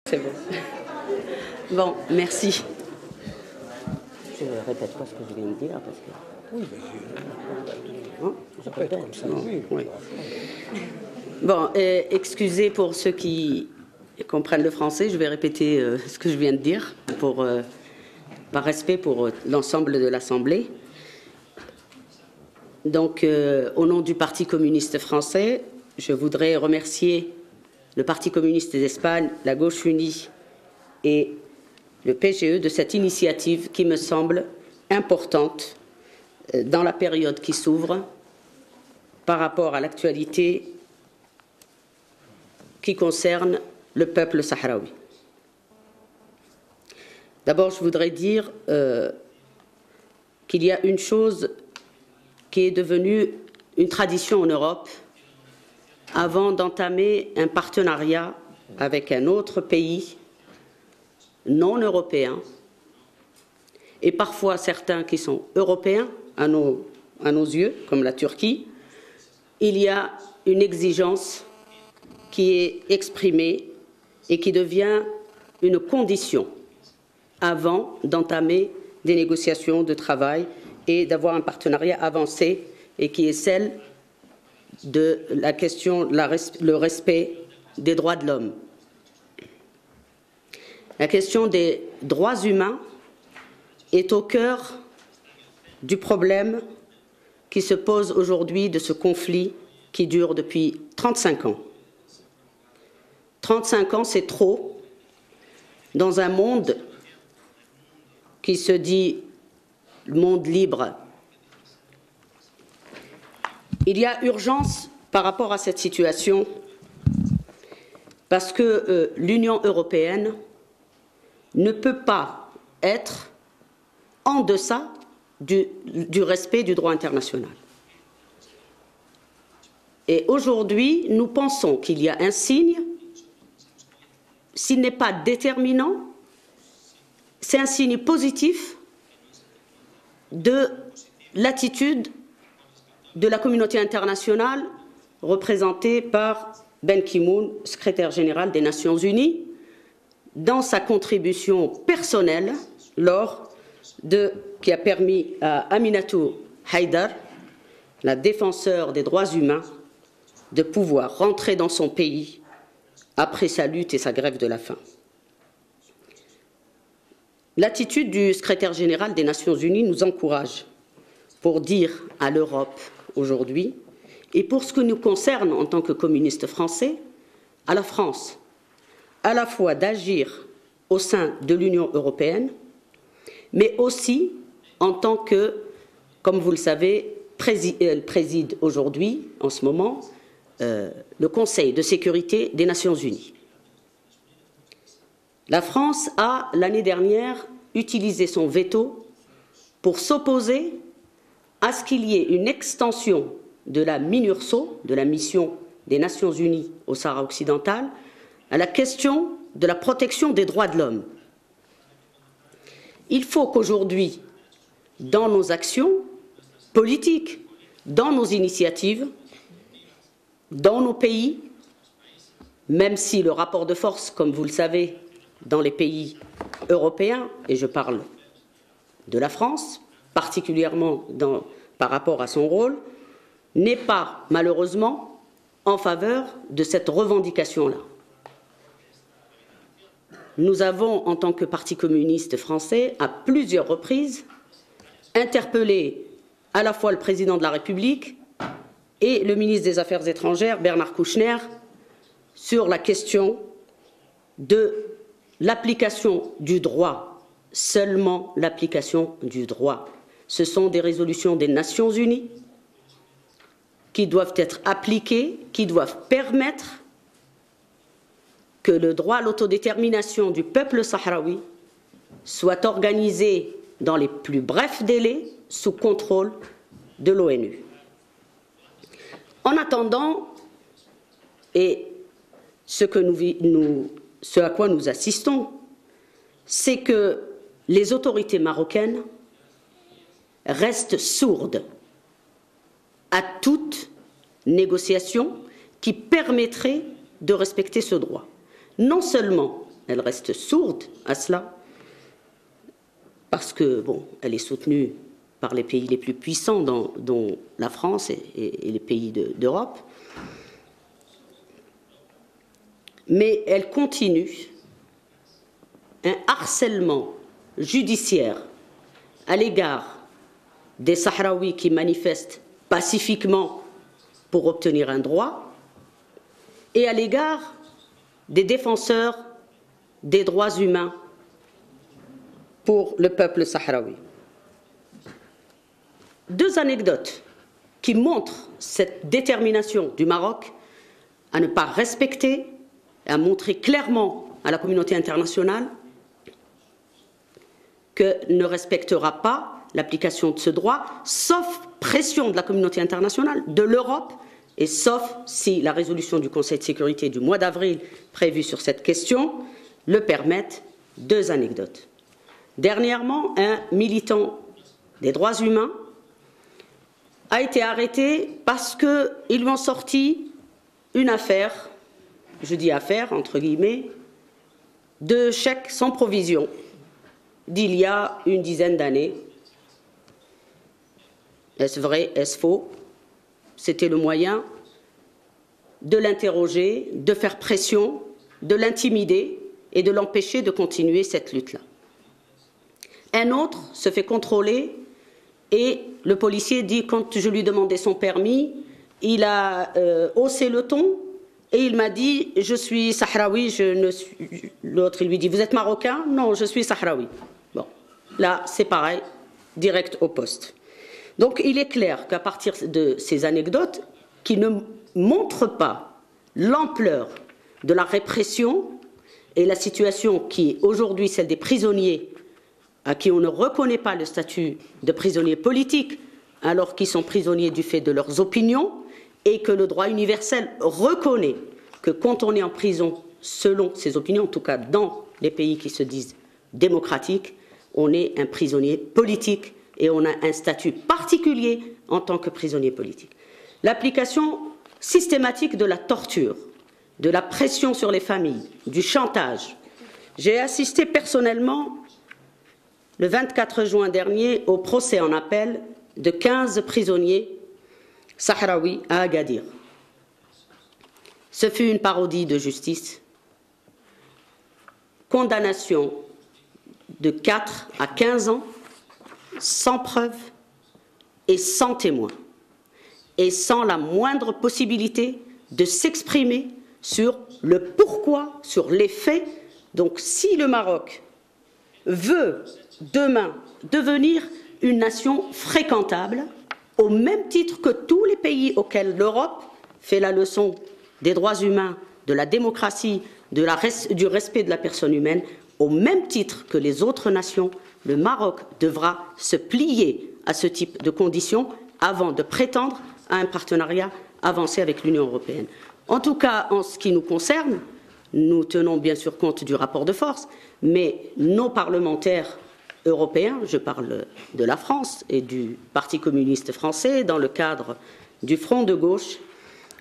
C'est bon. Bon, merci. Je ne répète pas ce que je viens de dire parce que... Oui, ça peut être comme ça. Oui. Oui. Bon, excusez pour ceux qui comprennent le français, je vais répéter ce que je viens de dire par respect pour l'ensemble de l'Assemblée. Donc, au nom du Parti communiste français, je voudrais remercier le Parti communiste d'Espagne, la Gauche unie et le PGE de cette initiative qui me semble importante dans la période qui s'ouvre par rapport à l'actualité qui concerne le peuple sahraoui. D'abord, je voudrais dire qu'il y a une chose qui est devenue une tradition en Europe avant d'entamer un partenariat avec un autre pays non européen, et parfois certains qui sont européens à nos yeux, comme la Turquie. Il y a une exigence qui est exprimée et qui devient une condition avant d'entamer des négociations de travail et d'avoir un partenariat avancé, et qui est celle de la question, le respect des droits de l'homme. La question des droits humains est au cœur du problème qui se pose aujourd'hui de ce conflit qui dure depuis 35 ans. 35 ans, c'est trop dans un monde qui se dit le monde libre. Il y a urgence par rapport à cette situation parce que l'Union européenne ne peut pas être en deçà du respect du droit international. Et aujourd'hui, nous pensons qu'il y a un signe, s'il n'est pas déterminant, c'est un signe positif de l'attitude de la communauté internationale représentée par Ben Ki-moon, secrétaire général des Nations Unies, dans sa contribution personnelle qui a permis à Aminatou Haïdar, la défenseure des droits humains, de pouvoir rentrer dans son pays après sa lutte et sa grève de la faim. L'attitude du secrétaire général des Nations Unies nous encourage pour dire à l'Europe aujourd'hui, et pour ce qui nous concerne en tant que communistes français, à la France, à la fois d'agir au sein de l'Union européenne, mais aussi en tant que, comme vous le savez, elle préside aujourd'hui, en ce moment, le Conseil de sécurité des Nations Unies. La France a, l'année dernière, utilisé son veto pour s'opposer à ce qu'il y ait une extension de la MINURSO, de la mission des Nations Unies au Sahara occidental, à la question de la protection des droits de l'homme. Il faut qu'aujourd'hui, dans nos actions politiques, dans nos initiatives, dans nos pays, même si le rapport de force, comme vous le savez, dans les pays européens, et je parle de la France, particulièrement par rapport à son rôle, n'est pas malheureusement en faveur de cette revendication-là. Nous avons, en tant que Parti communiste français, à plusieurs reprises, interpellé à la fois le président de la République et le ministre des Affaires étrangères, Bernard Kouchner, sur la question de l'application du droit, seulement l'application du droit. Ce sont des résolutions des Nations Unies qui doivent être appliquées, qui doivent permettre que le droit à l'autodétermination du peuple sahraoui soit organisé dans les plus brefs délais sous contrôle de l'ONU. En attendant, et ce à quoi nous assistons, c'est que les autorités marocaines restent sourdes à toute négociation qui permettrait de respecter ce droit. Non seulement elle reste sourde à cela, parce que, bon, elle est soutenue par les pays les plus puissants, dont la France et les pays d'Europe. Mais elle continue un harcèlement judiciaire à l'égard des Sahraouis qui manifestent pacifiquement pour obtenir un droit et à l'égard des défenseurs des droits humains pour le peuple sahraoui. Deux anecdotes qui montrent cette détermination du Maroc à ne pas respecter, à montrer clairement à la communauté internationale qu'elle ne respectera pas l'application de ce droit, sauf pression de la communauté internationale, de l'Europe, et sauf si la résolution du Conseil de sécurité du mois d'avril prévue sur cette question le permette. Deux anecdotes. Dernièrement, un militant des droits humains a été arrêté parce qu'ils lui ont sorti une affaire, je dis affaire entre guillemets, de chèques sans provision d'il y a une dizaine d'années. Est-ce vrai, est-ce faux? C'était le moyen de l'interroger, de faire pression, de l'intimider et de l'empêcher de continuer cette lutte-là. Un autre se fait contrôler et le policier dit, quand je lui demandais son permis, il a haussé le ton et il m'a dit, je suis sahraoui, l'autre il lui dit, vous êtes marocain? Non, je suis sahraoui. Bon, là c'est pareil, direct au poste. Donc il est clair qu'à partir de ces anecdotes qui ne montrent pas l'ampleur de la répression et la situation qui est aujourd'hui celle des prisonniers à qui on ne reconnaît pas le statut de prisonnier politique alors qu'ils sont prisonniers du fait de leurs opinions et que le droit universel reconnaît que quand on est en prison selon ses opinions, en tout cas dans les pays qui se disent démocratiques, on est un prisonnier politique et on a un statut particulier en tant que prisonnier politique. L'application systématique de la torture, de la pression sur les familles, du chantage. J'ai assisté personnellement le 24 juin dernier au procès en appel de 15 prisonniers sahraouis à Agadir. Ce fut une parodie de justice. Condamnation de 4 à 15 ans, sans preuve et sans témoin, et sans la moindre possibilité de s'exprimer sur le pourquoi, sur les faits. Donc si le Maroc veut demain devenir une nation fréquentable, au même titre que tous les pays auxquels l'Europe fait la leçon des droits humains, de la démocratie, du respect de la personne humaine, au même titre que les autres nations, le Maroc devra se plier à ce type de conditions avant de prétendre à un partenariat avancé avec l'Union européenne. En tout cas, en ce qui nous concerne, nous tenons bien sûr compte du rapport de force, mais nos parlementaires européens, je parle de la France et du Parti communiste français, dans le cadre du Front de gauche,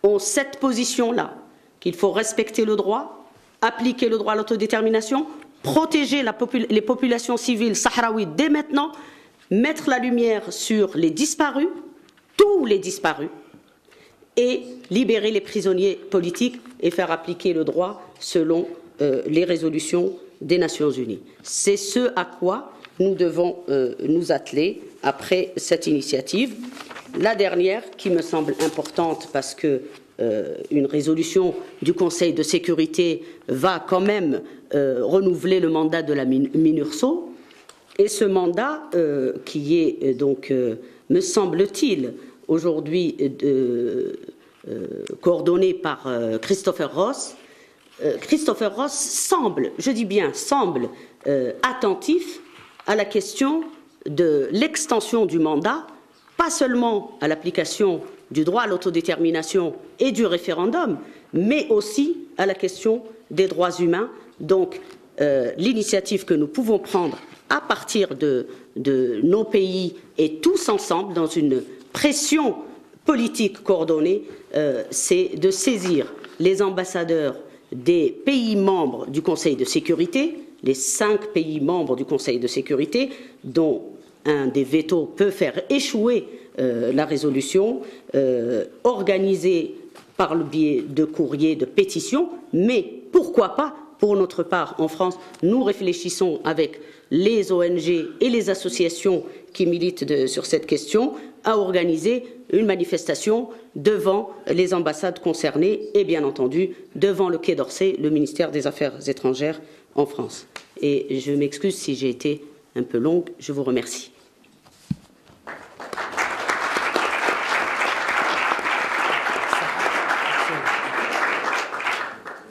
ont cette position-là, qu'il faut respecter le droit, appliquer le droit à l'autodétermination, protéger les populations civiles sahraouies dès maintenant, mettre la lumière sur les disparus, tous les disparus, et libérer les prisonniers politiques et faire appliquer le droit selon les résolutions des Nations Unies. C'est ce à quoi nous devons nous atteler après cette initiative. La dernière, qui me semble importante parce que une résolution du Conseil de sécurité va quand même renouveler le mandat de la MINURSO, et ce mandat qui est donc, me semble-t-il, aujourd'hui coordonné par Christopher Ross. Christopher Ross semble, je dis bien semble, attentif à la question de l'extension du mandat, pas seulement à l'application du droit à l'autodétermination et du référendum, mais aussi à la question des droits humains. Donc, l'initiative que nous pouvons prendre à partir de nos pays et tous ensemble dans une pression politique coordonnée, c'est de saisir les ambassadeurs des pays membres du Conseil de sécurité, les 5 pays membres du Conseil de sécurité, dont un des vétos peut faire échouer la résolution, organisée par le biais de courriers, de pétitions, mais pourquoi pas, pour notre part, en France, nous réfléchissons avec les ONG et les associations qui militent sur cette question à organiser une manifestation devant les ambassades concernées et bien entendu devant le Quai d'Orsay, le ministère des Affaires étrangères en France. Et je m'excuse si j'ai été un peu longue, je vous remercie.